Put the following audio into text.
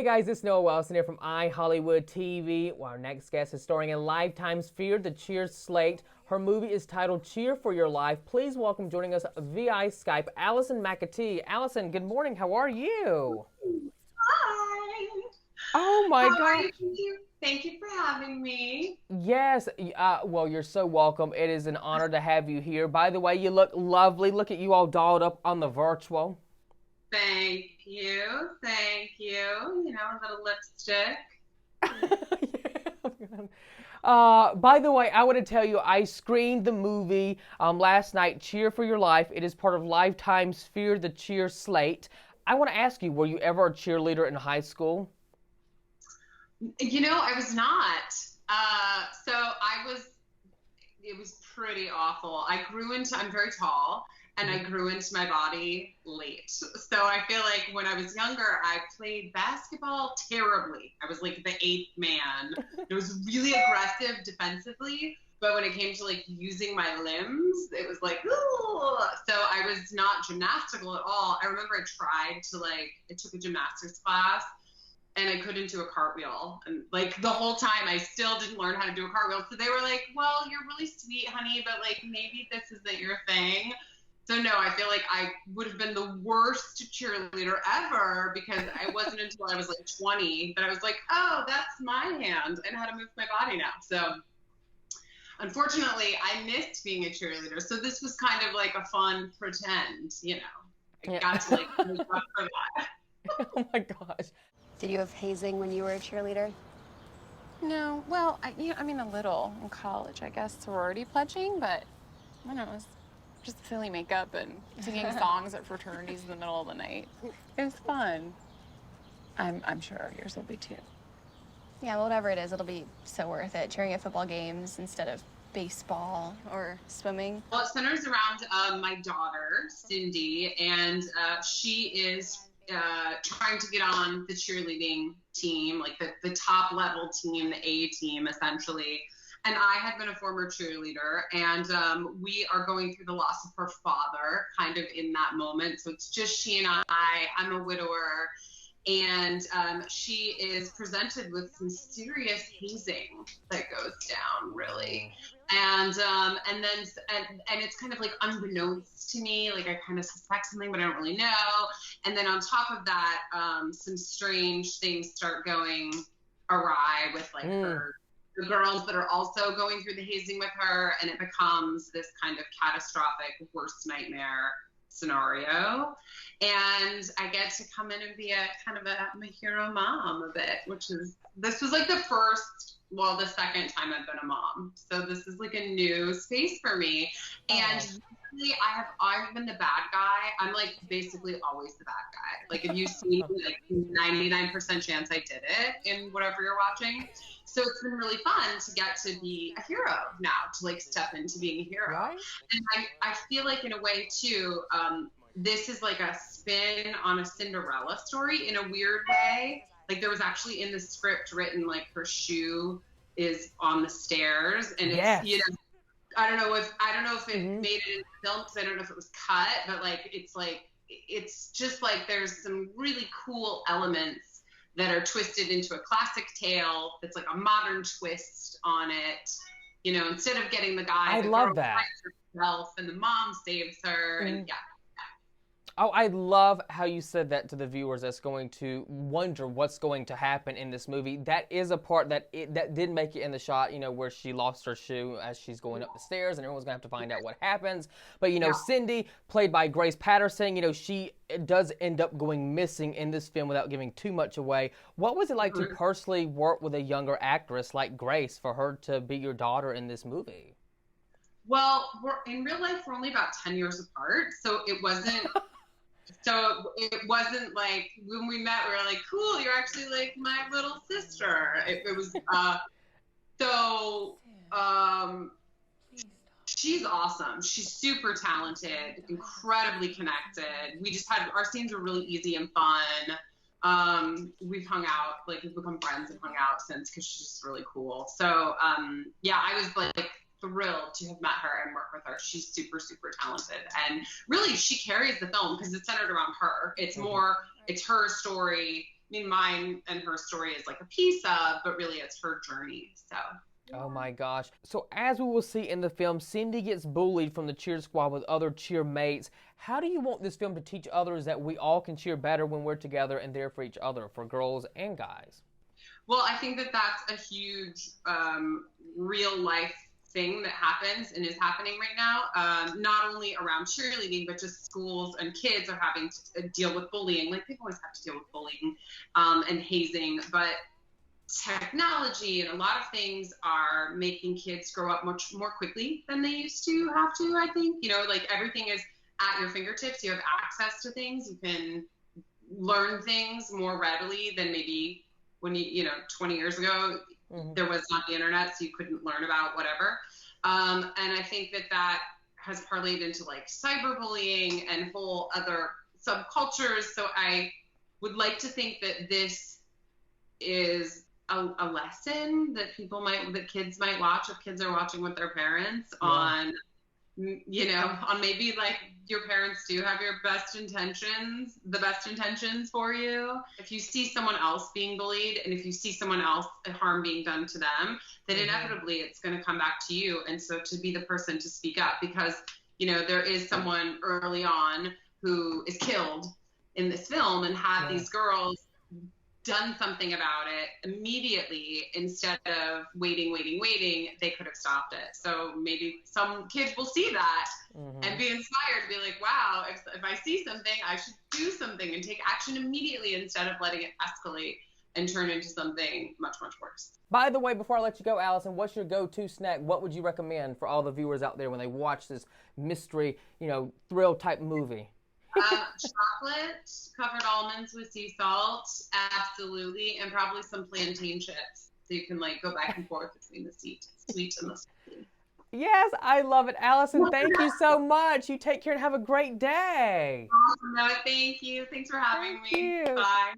guys, it's Noah Wilson here from iHollywood TV. Well, our next guest is starring in Lifetime's Fear the Cheer slate. Her movie is titled Cheer for Your Life. Please welcome joining us via Skype, Allison McAtee. Allison, good morning. How are you? Hi. Oh my How are gosh. you? Thank you for having me. Yes, well, you're so welcome. It is an honor to have you here. By the way, you look lovely. Look at you all dolled up on the virtual. Thank you. Thank you. You know, a little lipstick. Yeah. By the way, I want to tell you, I screened the movie last night, Cheer for Your Life. It is part of Lifetime's Fear the Cheer slate. I want to ask you, were you ever a cheerleader in high school? You know, I was not. It was pretty awful. I'm very tall, and I grew into my body late. So I feel like when I was younger, I played basketball terribly. I was like the eighth man. It was really aggressive defensively, but when it came to like using my limbs, it was like, ooh. So I was not gymnastical at all. I remember I took a gymnastics class and I couldn't do a cartwheel. And like the whole time I still didn't learn how to do a cartwheel. So they were like, well, you're really sweet, honey, but like maybe this isn't your thing. So no, I feel like I would have been the worst cheerleader ever because I wasn't until I was like 20 that I was like, oh, that's my hand and how to move my body now. So unfortunately, I missed being a cheerleader. So this was kind of like a fun pretend, you know. I Yeah. got to like make up for that. Oh my gosh. Did you have hazing when you were a cheerleader? No, well, I mean, a little in college, I guess, sorority pledging, but I don't know, it was just silly makeup and singing songs at fraternities in the middle of the night. It was fun. I'm sure yours will be too. Yeah, well, whatever it is, it'll be so worth it. Cheering at football games instead of baseball or swimming. Well, it centers around my daughter, Cindy, and she is trying to get on the cheerleading team, like the top level team, the A team, essentially. And I had been a former cheerleader, and we are going through the loss of her father kind of in that moment. So it's just she and I. I'm a widower. And she is presented with some serious hazing that goes down, really. And it's kind of like unbeknownst to me, like I kind of suspect something, but I don't really know. And then on top of that, some strange things start going awry with like the girls that are also going through the hazing with her, and it becomes this kind of catastrophic worst nightmare scenario. And I get to come in and be I'm a hero mom a bit, this was like the second time I've been a mom. So this is like a new space for me. And usually I've been the bad guy. I'm like basically always the bad guy. Like if you see me, like 99% chance I did it in whatever you're watching. So it's been really fun to get to be a hero now, to like step into being a hero. Right? And I feel like in a way too, this is like a spin on a Cinderella story in a weird way. Like there was actually in the script written like her shoe is on the stairs, and it's you know, I don't know if it made it in the film because I don't know if it was cut, but like it's just like there's some really cool elements that are twisted into a classic tale that's like a modern twist on it. You know, instead of getting the guy, the love girl that. fights herself and the mom saves her, and yeah. Oh, I love how you said that to the viewers that's going to wonder what's going to happen in this movie. That is a part that did make it in the shot, you know, where she lost her shoe as she's going up the stairs, and everyone's going to have to find out what happens. But, you know, Cindy, played by Grace Patterson, you know, she does end up going missing in this film without giving too much away. What was it like to personally work with a younger actress like Grace for her to be your daughter in this movie? Well, in real life, we're only about 10 years apart, so it wasn't... So it wasn't like when we met, we were like, cool, you're actually like my little sister. It was, she's awesome. She's super talented, incredibly connected. Our scenes were really easy and fun. We've hung out, like we've become friends and hung out since because she's just really cool. So, yeah, I was like, thrilled to have met her and work with her. She's super, super talented. And really, she carries the film because it's centered around her. It's more, it's her story. mean, mine and her story is like a piece of, but really it's her journey. So. Oh my gosh. So as we will see in the film, Cindy gets bullied from the cheer squad with other cheer mates. How do you want this film to teach others that we all can cheer better when we're together and there for each other, for girls and guys? Well, I think that that's a huge real life thing that happens and is happening right now, not only around cheerleading, but just schools and kids are having to deal with bullying. Like, people always have to deal with bullying and hazing, but technology and a lot of things are making kids grow up much more quickly than they used to have to, I think. You know, like, everything is at your fingertips. You have access to things. You can learn things more readily than maybe when you know, 20 years ago, there was not the internet, so you couldn't learn about whatever. And I think that that has parlayed into like cyberbullying and whole other subcultures. So I would like to think that this is a lesson that that kids might watch if kids are watching with their parents on, you know, on maybe like your parents do have the best intentions for you. If you see someone else being bullied and if you see someone else harm being done to them, then inevitably it's going to come back to you. And so to be the person to speak up, because, you know, there is someone early on who is killed in this film, and had these girls done something about it immediately instead of waiting, they could have stopped it. So maybe some kids will see that and be inspired, be like, wow, if I see something, I should do something and take action immediately instead of letting it escalate and turn into something much, much worse. By the way, before I let you go, Allison, what's your go-to snack? What would you recommend for all the viewers out there when they watch this mystery, you know, thrill type movie? Chocolate, covered almonds with sea salt, absolutely, and probably some plantain chips, so you can like go back and forth between the sweet and the salty. Yes, I love it. Allison, thank you so much. You take care and have a great day. Awesome. No, thank you. Thanks for having me. You. Bye.